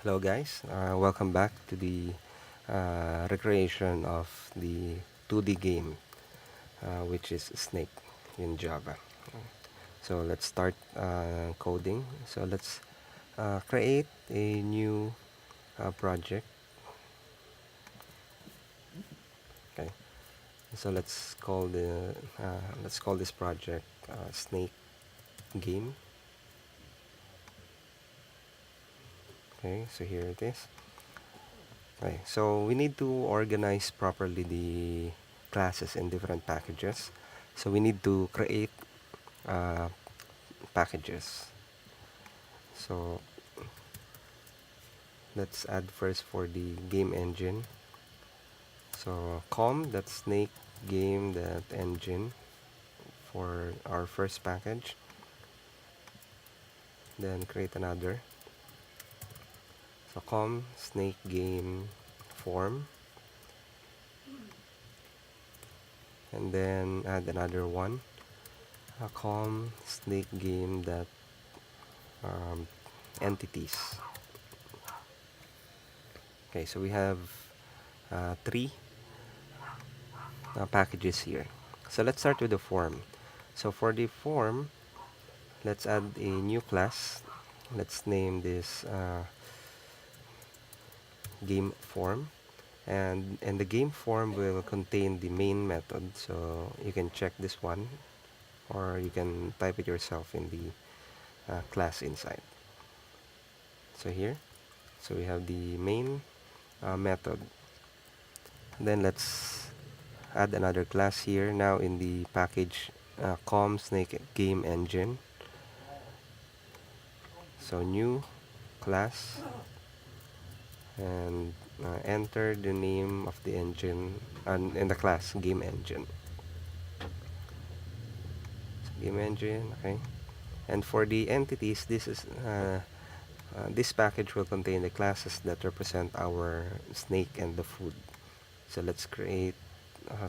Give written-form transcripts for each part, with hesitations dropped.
Hello guys, welcome back to the recreation of the 2D game, which is Snake in Java. So let's start coding. So let's create a new project. Okay. So let's call this project Snake Game. Okay. So here it is. Okay. So we need to organize properly the classes in different packages. So we need to create uh, packages. So let's add first for the game engine. So that's snake game that engine for our first package. Then create another. So snake game form, and then add another one. Snake game that um, entities. Okay, so we have three packages here. So let's start with the form. So for the form, let's add a new class. Let's name this game form, and the game form will contain the main method, so you can check this one or you can type it yourself in the class inside. So here, so we have the main method. Then let's add another class here now in the package snake game engine. So new class, and enter the name of the engine and in the class game engine. So game engine, okay. And for the entities, this package will contain the classes that represent our snake and the food. So let's create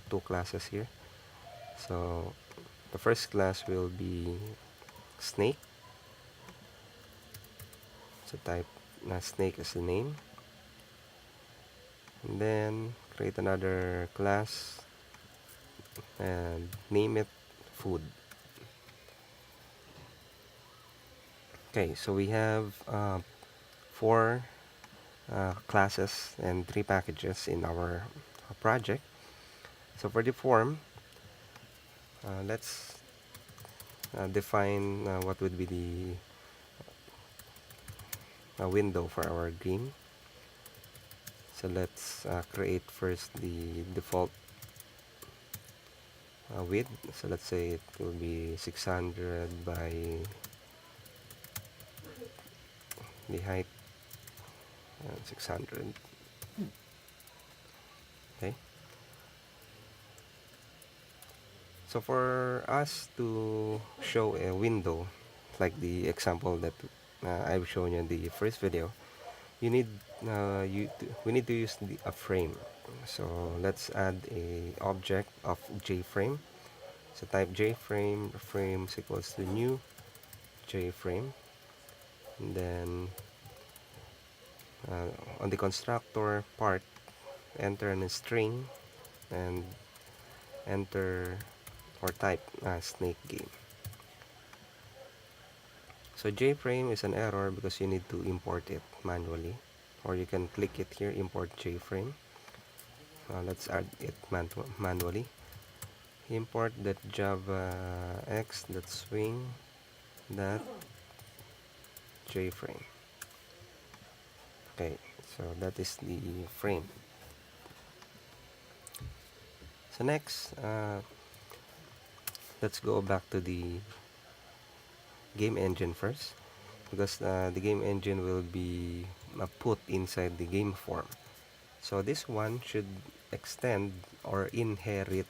two classes here. So the first class will be snake. So type snake as the name, and then create another class and name it food. Okay, so we have four classes and three packages in our project. So for the form, let's define what would be the window for our game. So let's create first the default width. So let's say it will be 600 by the height 600. Okay. So for us to show a window, like the example that I've shown you in the first video, you need we need to use a frame. So let's add a object of JFrame. So type JFrame, frame is equals to new JFrame, and then on the constructor part, enter a string and enter or type snake game. So JFrame is an error because you need to import it manually, or you can click it here, import JFrame. Let's add it manually. Import that javax that swing that JFrame. Okay, so that is the frame. So next, let's go back to the game engine first, because the game engine will be put inside the game form. So this one should extend or inherit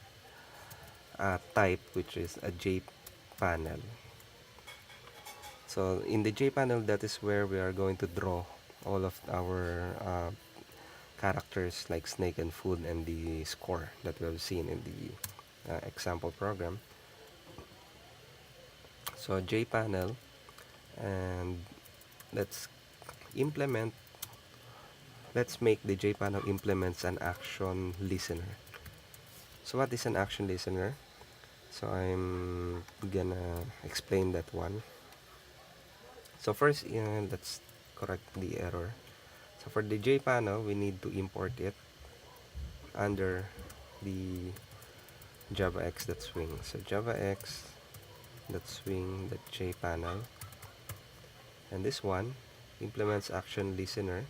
a type, which is a JPanel. So in the JPanel, that is where we are going to draw all of our characters like snake and food and the score that we have seen in the example program. So JPanel, and let's implement let's make the jPanel implements an action listener. So what is an action listener? So I'm gonna explain that one. So first, let's correct the error. So for the jPanel, we need to import it under the javax.swing. So javax.swing.jpanel, and this one implements action listener.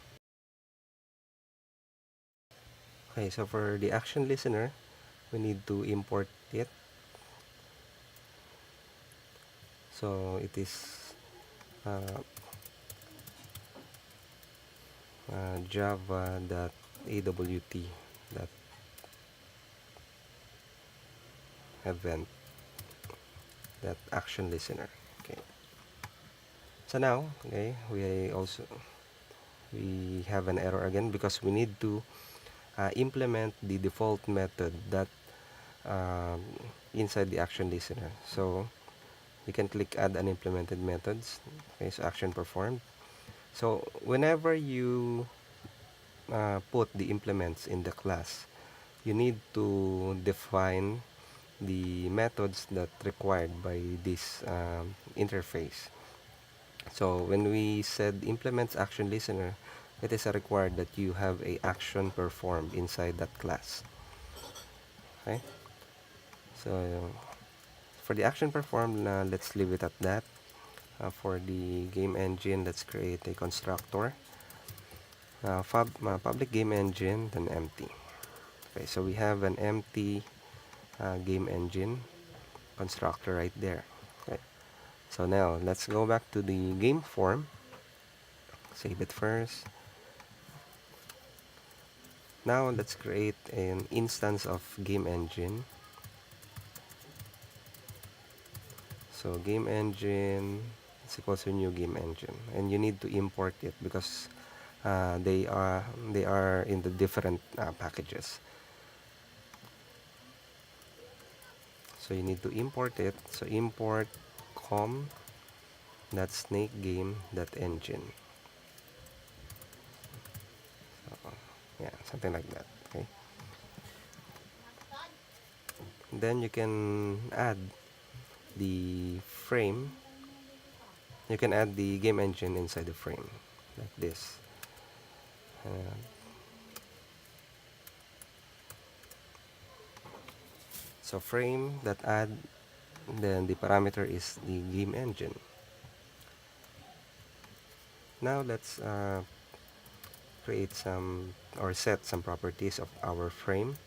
Okay, so for the action listener, we need to import it. So it is uh, java.awt.event that action listener. Okay. So now, okay, we have an error again because we need to implement the default method that um, inside the action listener. So you can click add unimplemented methods. Okay, so action performed. So whenever you put the implements in the class, you need to define the methods that required by this interface. So when we said implements action listener, it is a required that you have a action performed inside that class. Okay, so for the action performed, let's leave it at that. For the game engine, let's create a constructor. Public game engine, then empty. Okay, so we have an empty game engine constructor right there. Okay, so now let's go back to the game form. Save it first. Now let's create an instance of game engine. So game engine is equals to new game engine, and you need to import it because they are in the different packages. So you need to import it. So import com that snake game that engine. So, yeah, something like that. Okay. Then you can add the frame. You can add the game engine inside the frame like this. Uh, so frame that add, then the parameter is the game engine. Now let's create some or set some properties of our frame.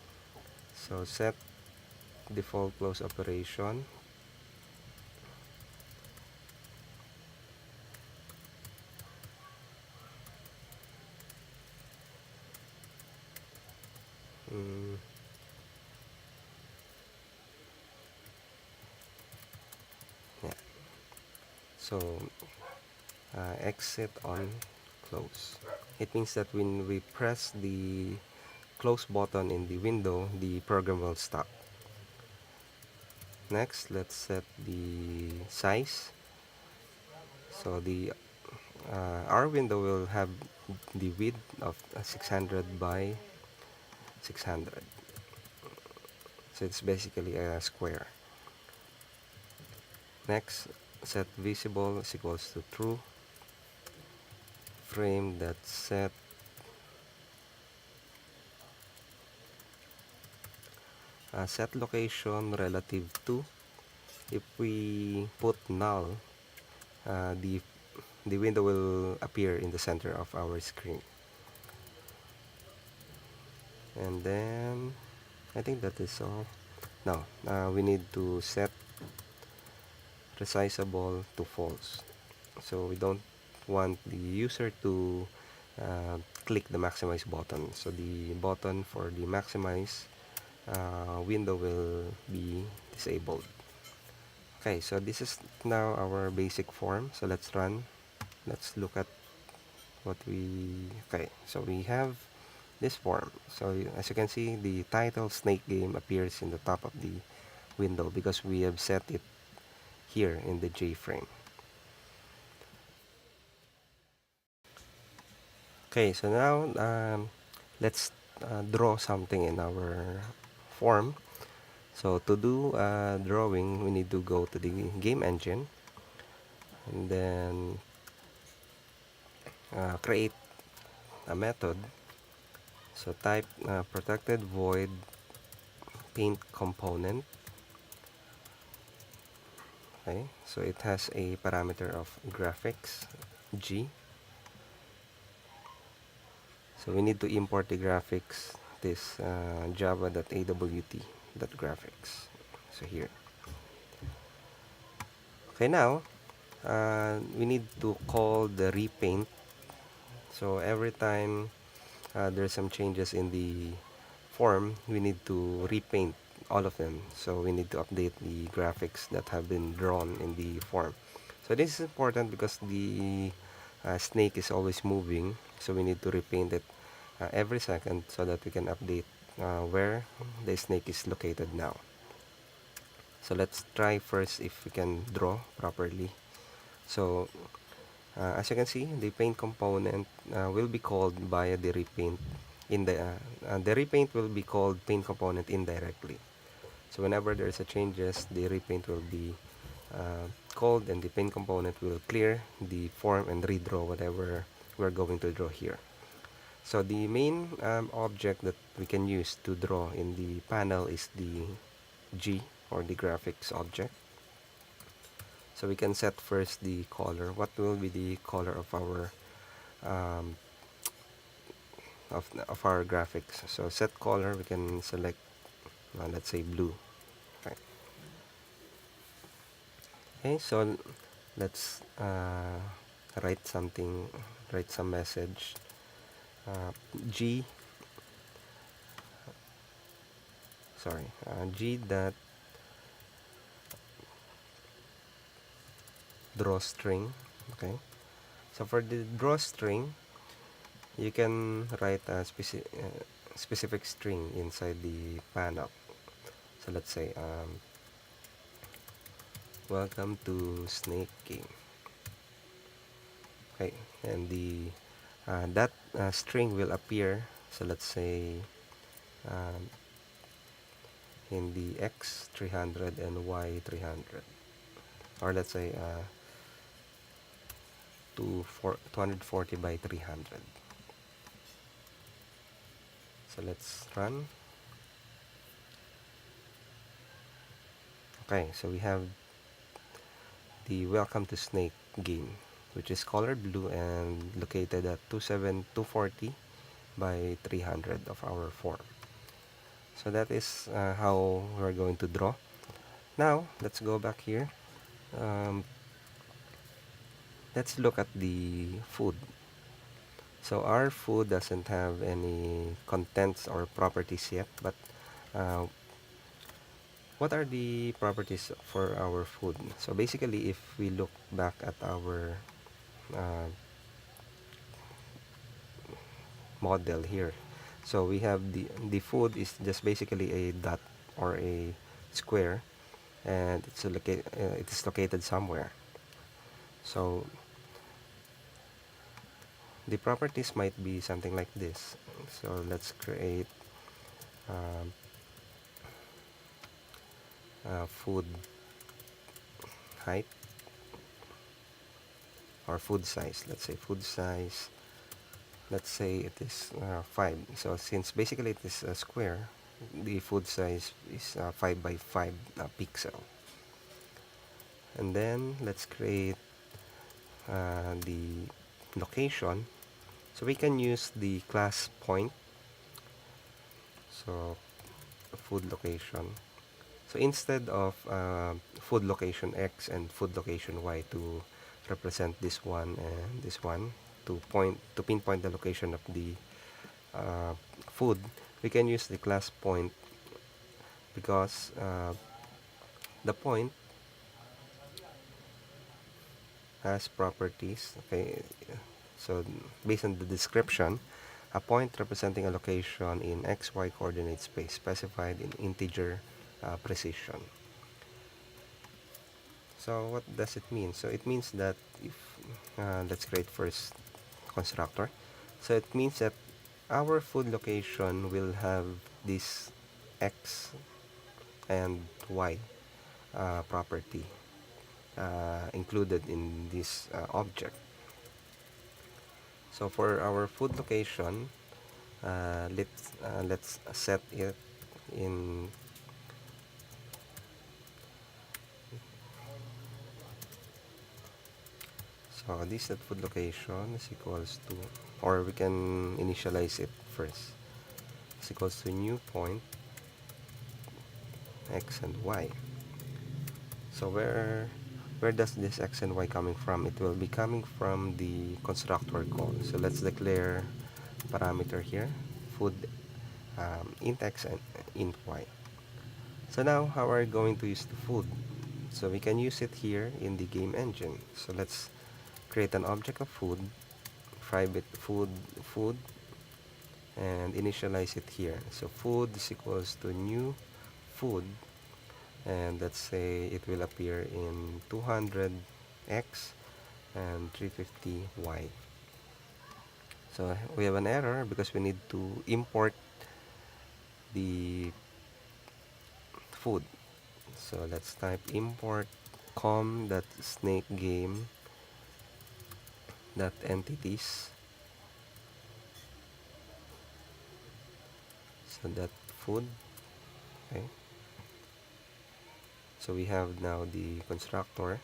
So set default close operation. Mm, yeah. So exit on close. It means that when we press the close button in the window, the program will stop. Next, let's set the size. So the our window will have the width of 600 by 600. So it's basically a square. Next, set visible is equals to true. Frame that set set location relative to. If we put null, the window will appear in the center of our screen. And then I think that is all. Now we need to set resizable to false. So we don't want the user to click the maximize button. So the button for the maximize window will be disabled. Okay, so this is now our basic form. So let's run. Let's look at what we... Okay, so we have this form. So as you can see, the title snake game appears in the top of the window because we have set it here in the J frame. Okay, so now let's draw something in our form. So to do drawing, we need to go to the game engine and then create a method. So type protected void paint component. Okay, so it has a parameter of graphics G. So we need to import the graphics, this java.awt.graphics. So here. Okay, now we need to call the repaint. So every time there's some changes in the form, we need to repaint all of them. So we need to update the graphics that have been drawn in the form. So this is important because the snake is always moving. So we need to repaint it every second so that we can update where the snake is located now. So let's try first if we can draw properly. So as you can see, the paint component will be called via the repaint. The repaint will be called paint component indirectly. So whenever there's a changes, the repaint will be called, and the paint component will clear the form and redraw whatever we're going to draw here. So the main object that we can use to draw in the panel is the G, or the graphics object. So we can set first the color. What will be the color of our um, our graphics? So set color, we can select let's say blue. Okay. Okay, so let's write something, write some message. G, sorry, G dot drawstring. Okay, so for the drawstring, you can write a specific string inside the panel. So let's say welcome to snake game. Okay, and the that string will appear. So let's say um, in the x 300 and y 300, or let's say 240 by 300. So let's run. Okay, so we have the welcome to snake game, which is colored blue and located at 240 by 300 of our form. So that is how we're going to draw. Now let's go back here. um, let's look at the food. So our food doesn't have any contents or properties yet, but uh, what are the properties for our food? So basically, if we look back at our uh, model here, so we have the food is just basically a dot or a square, and it is located somewhere. So the properties might be something like this. So let's create um, food height or food size. Let's say food size, let's say it is 5. So since basically it is a square, the food size is 5 by 5 pixel. And then let's create the location. So we can use the class point. So food location. So instead of food location X and food location Y to represent this one and this one, to pinpoint the location of the uh, food, we can use the class point, because the point has properties. Okay, so based on the description, a point representing a location in XY coordinate space specified in integer precision. So what does it mean? So it means that if let's create first constructor. So it means that our food location will have this x and y property included in this object. So for our food location, let's set it in. So this set food location is equals to, or we can initialize it first. Is equals to new point x and y. So where does this x and y coming from? It will be coming from the constructor call. So let's declare parameter here, food int x and int y. So now how are we going to use the food? So we can use it here in the game engine. So let's create an object of food, private food, and initialize it here. So food is equals to new food, and let's say it will appear in 200x and 350y. So we have an error because we need to import the food. So let's type import com.snakegame.entities. So that food. Okay. So we have now the constructor,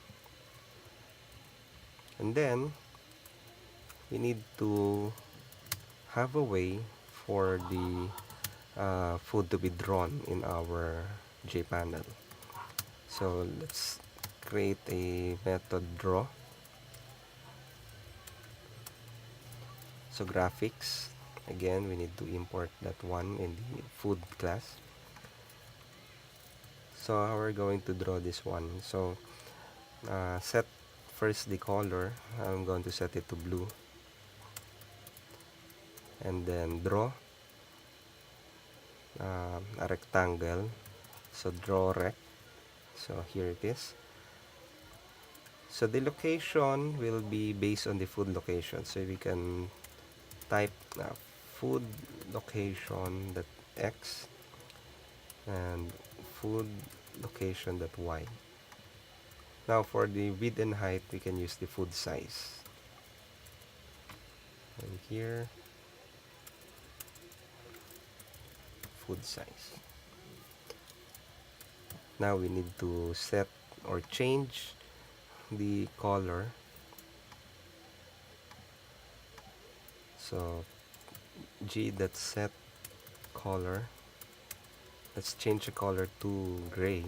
and then we need to have a way for the food to be drawn in our JPanel. So let's create a method draw. So graphics, again we need to import that one in the food class. So how we're going to draw this one? So set first the color. I'm going to set it to blue, and then draw a rectangle. So draw rect. So here it is. So the location will be based on the food location. So we can type food location that x and food location that y. Now for the width and height, we can use the food size. And here, food size. Now we need to set or change the color. So g.set color. Let's change the color to gray,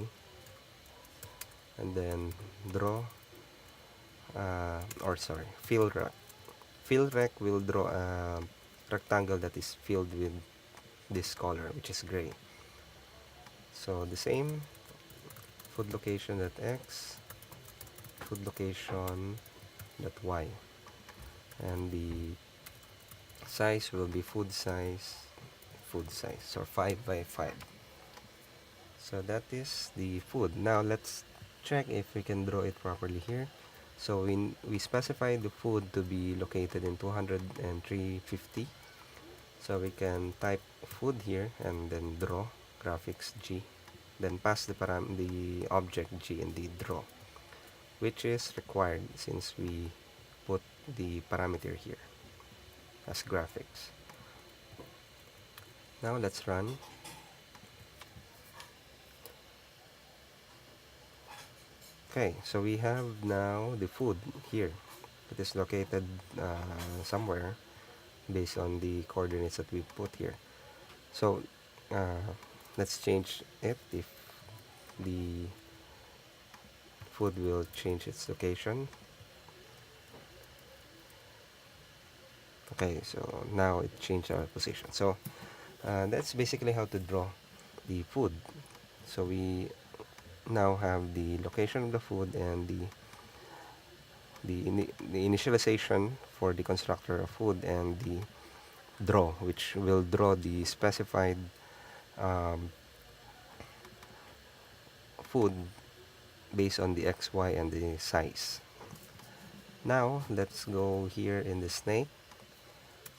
and then draw or sorry, fill rect. Fill rect will draw a rectangle that is filled with this color, which is gray. So the same, food location that x, food location that y, and the size will be food size, so 5 by 5. So that is the food. Now let's check if we can draw it properly here. So we specify the food to be located in 200 and 350. So we can type food here and then draw graphics G, then pass the object G in the draw, which is required since we put the parameter here as graphics. Now let's run. Okay, so we have now the food here. It is located somewhere based on the coordinates that we put here. So let's change it if the food will change its location. Okay, so now it changed our position. So that's basically how to draw the food. So we now have the location of the food and the initialization for the constructor of food, and the draw, which will draw the specified um, food based on the x, y, and the size. Now let's go here in the snake.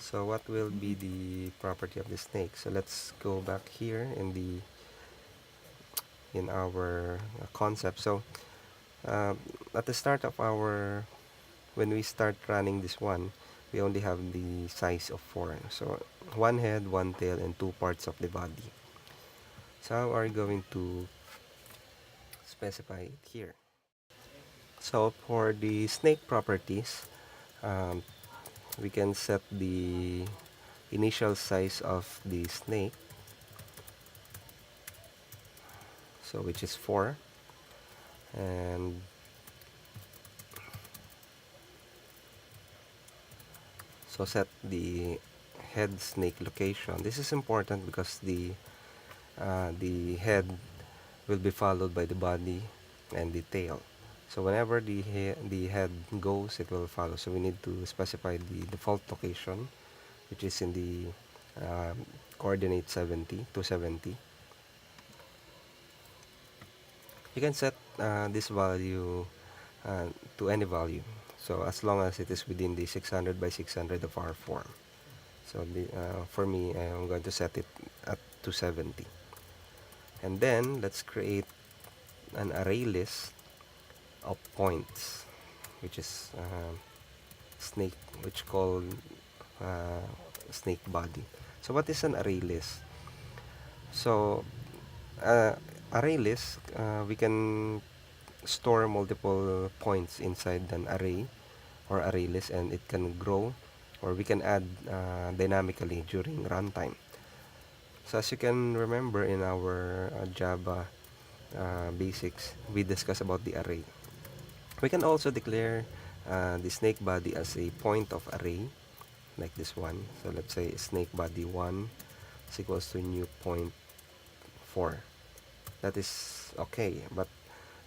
So what will be the property of the snake? So let's go back here in the in our concept. So um, at the start of our when we start running this one, we only have the size of 4. So one head, one tail, and two parts of the body. So how are you going to specify it here? So for the snake properties, um, we can set the initial size of the snake, so which is 4, and so set the head snake location. This is important because the head will be followed by the body and the tail. So whenever the head goes, it will follow. So we need to specify the default location, which is in the coordinate 270. You can set this value to any value. So as long as it is within the 600 by 600 of our form. So for me, I'm going to set it at 270. And then let's create an array list of points, which is snake, which called uh, snake body. So what is an array list? So uh, array list, we can store multiple points inside an array or array list, and it can grow, or we can add dynamically during runtime. So as you can remember in our Java basics, we discussed about the array. We can also declare the snake body as a point of array, like this one. So let's say snake body 1 is equals to new point 4. That is okay, but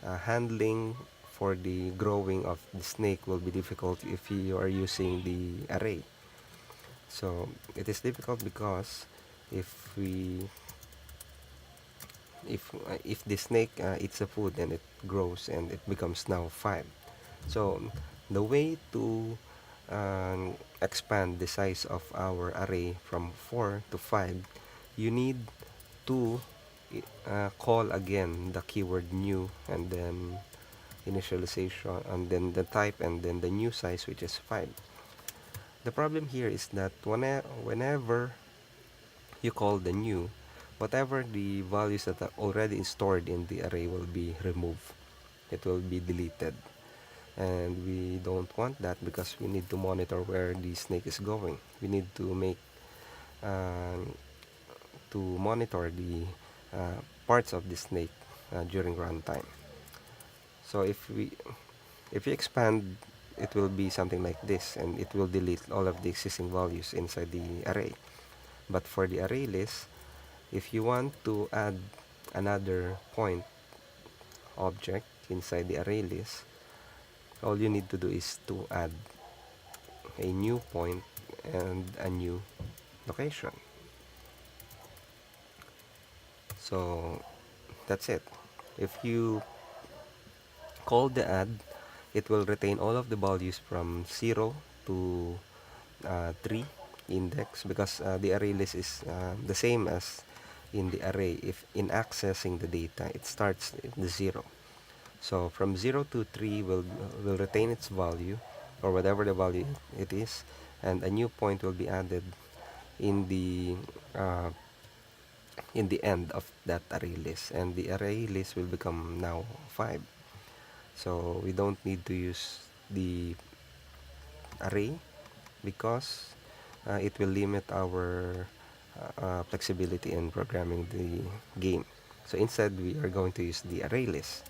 handling for the growing of the snake will be difficult if you are using the array. So it is difficult because if we if the snake eats the food and it grows and it becomes now 5. So the way to expand the size of our array from 4 to 5, you need to call again the keyword new, and then initialization, and then the type, and then the new size, which is 5. The problem here is that whenever you call the new, whatever the values that are already stored in the array will be removed. It will be deleted. And we don't want that because we need to monitor where the snake is going. We need to make uh, to monitor the parts of the snake during runtime. So if we expand, it will be something like this, and it will delete all of the existing values inside the array. But for the array list, if you want to add another point object inside the array list, all you need to do is to add a new point and a new location. So that's it. If you call the add, it will retain all of the values from 0 to 3 index, because the array list is the same as in the array. If in accessing the data, it starts at the 0. So from 0 to 3 will retain its value, or whatever the value it is, and a new point will be added in uh, the end of that array list, and the array list will become now 5. So we don't need to use the array because it will limit our flexibility in programming the game. So instead, we are going to use the array list.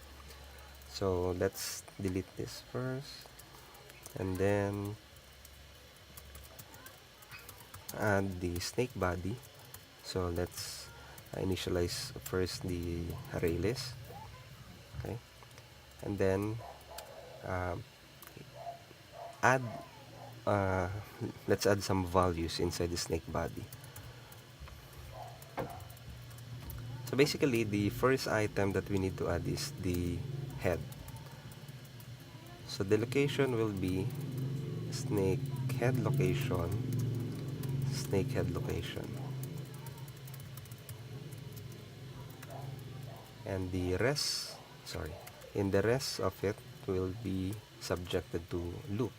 So let's delete this first, and then add the snake body. So let's initialize first the array list, okay, and then um, add uh, let's add some values inside the snake body. So basically, the first item that we need to add is the head. So the location will be snake head location snakehead location, and the rest, sorry, in the rest of it will be subjected to loop.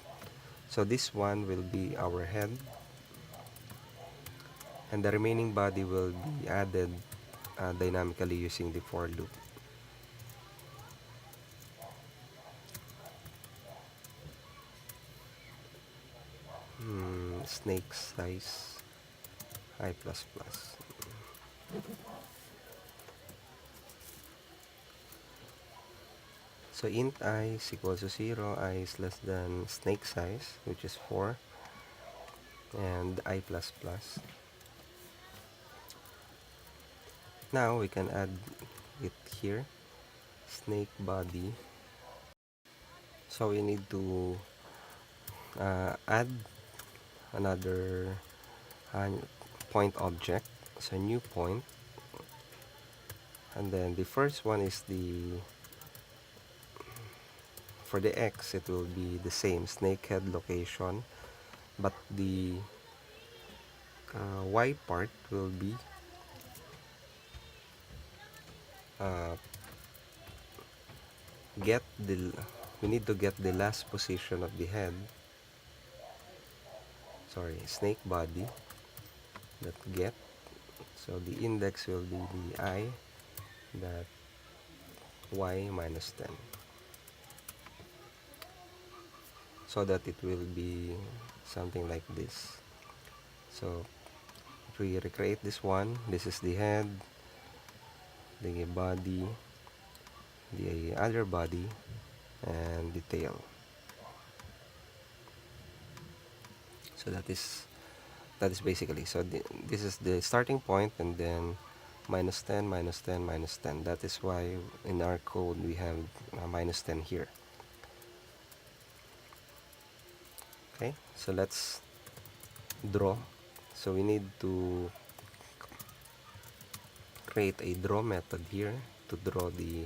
So this one will be our head, and the remaining body will be added dynamically using the for loop. Snake size I++. So int I is equals to 0, I is less than snake size, which is 4, and I++. Now we can add it here, snake body. So we need to add another point object, so new point, and then the first one is for the X it will be the same snakehead location, but the Y part will be uh, get the we need to get the last position of the head, sorry, snake body, that get, so the index will be the I, that Y minus 10, so that it will be something like this. So if we recreate this one, this is the head, the body, the other body, and the tail. So that is basically, so this is the starting point, and then minus 10, minus 10, minus 10. That is why in our code we have minus 10 here. Okay, so let's draw. So we need to create a draw method here to draw the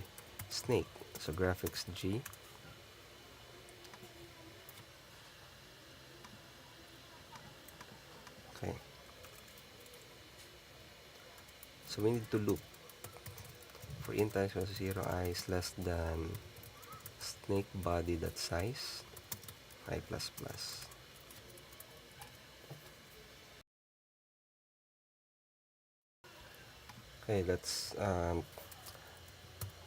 snake. So graphics G, okay, so we need to loop for int I equals 0, I is less than snake body dot size I++. Okay, let's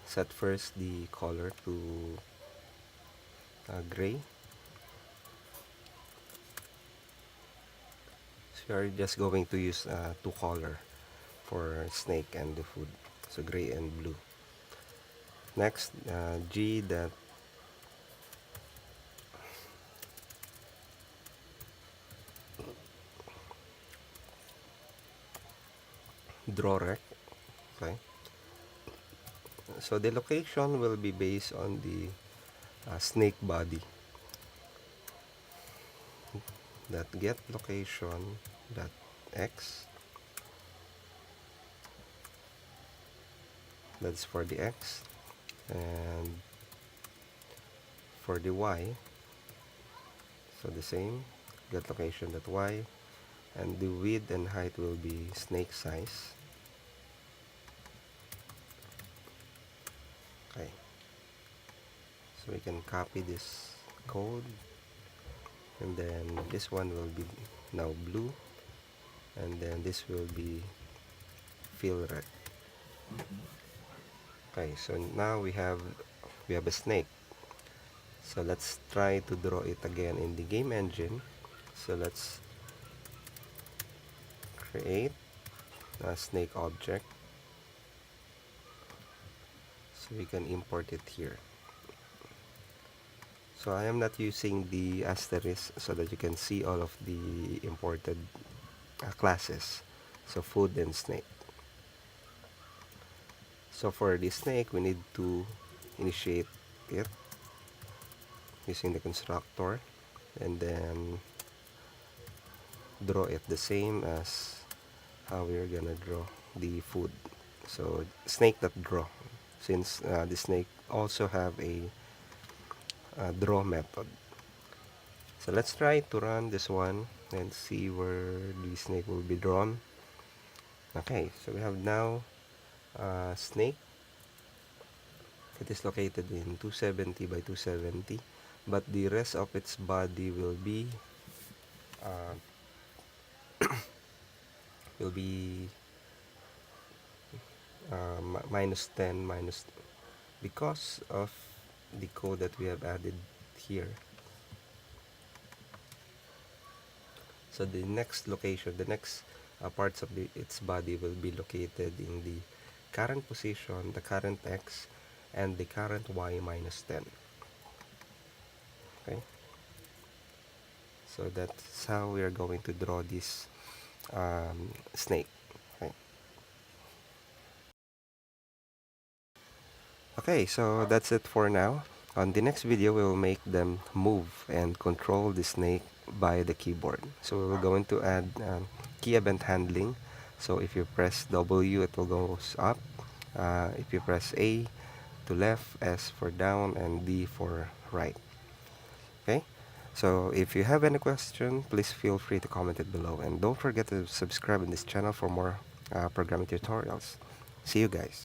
set first the color to gray. So we are just going to use two color for snake and the food, so gray and blue. Next, G that draw rect. Okay, so the location will be based on the snake body, that get location that X, that's for the X, and for the Y, so the same, get location that Y, and the width and height will be snake size. Okay, so we can copy this code, and then this one will be now blue, and then this will be fill red. Okay, so now we have a snake. So let's try to draw it again in the game engine. So let's create a snake object, so we can import it here. So I am not using the asterisk so that you can see all of the imported classes, so food and snake. So for the snake, we need to initiate it using the constructor, and then draw it the same as how we're gonna draw the food. So snake that draw, since the snake also have a draw method. So let's try to run this one. and see where the snake will be drawn. Okay, so we have now a snake. It is located in 270 by 270, but the rest of its body uh, will be minus 10 minus, because of the code that we have added here. So the next location, the next parts of its body will be located in the current position, the current x, and the current y minus 10. Okay, so that's how we are going to draw this snake. Okay. Okay, so that's it for now. On the next video, we will make them move and control the snake by the keyboard. So we're going to add key event handling. So if you press W, it will go up. If you press A to left, S for down, and D for right. Okay? So if you have any question, please feel free to comment it below. And don't forget to subscribe in this channel for more programming tutorials. See you guys.